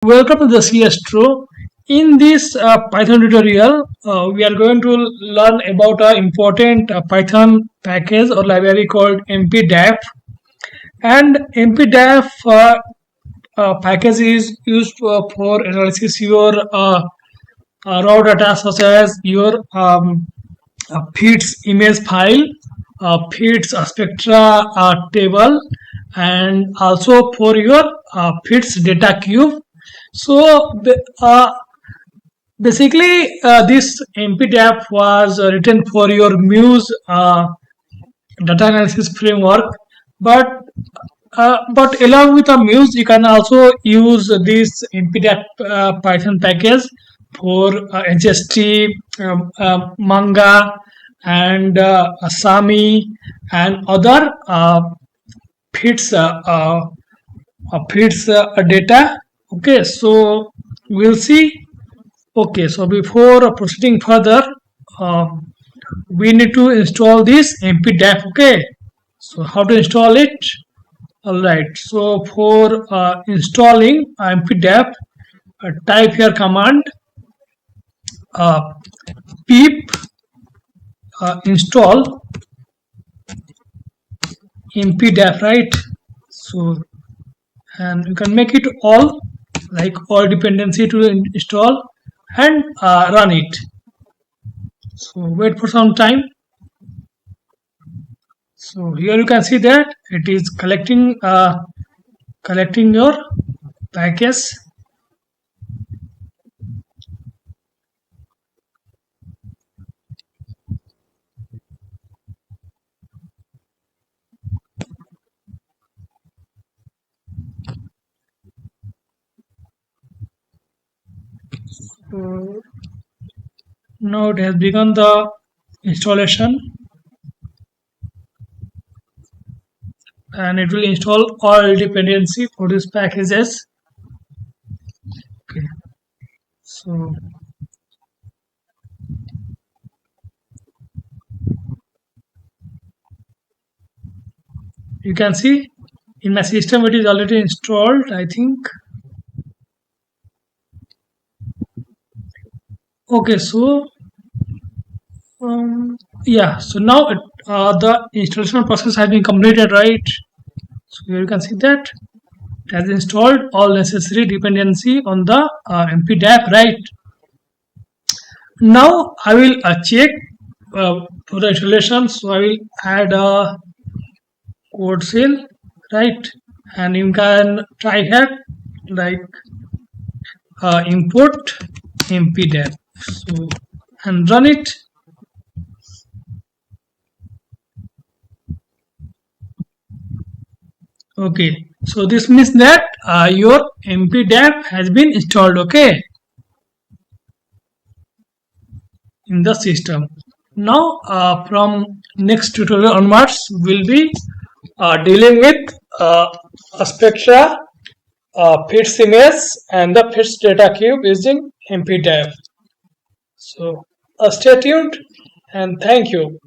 welcome to the ASTRO. In this Python tutorial, we are going to learn about an important Python package or library called MPDAF. And MPDAF package is used for analysis your raw data such as your feeds image file, feeds spectra table, and also for your feeds data cube. So basically, this MPDAF was written for your MUSE data analysis framework, but along with a MUSE, you can also use this MPDAF Python package for HST, manga, and Asami, and other feeds data. Okay, so we'll see. Okay, so before proceeding further, we need to install this MPDAF. Okay, so how to install it? Alright, so for installing MPDAF, type here command pip install MPDAF, right? So, and you can make it all, like all dependency to install, and run it. So wait for some time. So here you can see that it is collecting your package. So now it has begun the installation, and it will install all dependency for these packages. Okay, so you can see in my system it is already installed, I think. Okay, so yeah, so now the installation process has been completed, right? So here you can see that it has installed all necessary dependency on the MPDAF, right? Now I will check for the installation. So I will add a code cell, right? And you can try here like import MPDAF. So and run it. Okay, so this means that your MPDAF has been installed, okay, in the system. Now from next tutorial onwards, we'll be dealing with a Spectra, feeds image, and the feeds data cube using MPDAF. So stay tuned and thank you.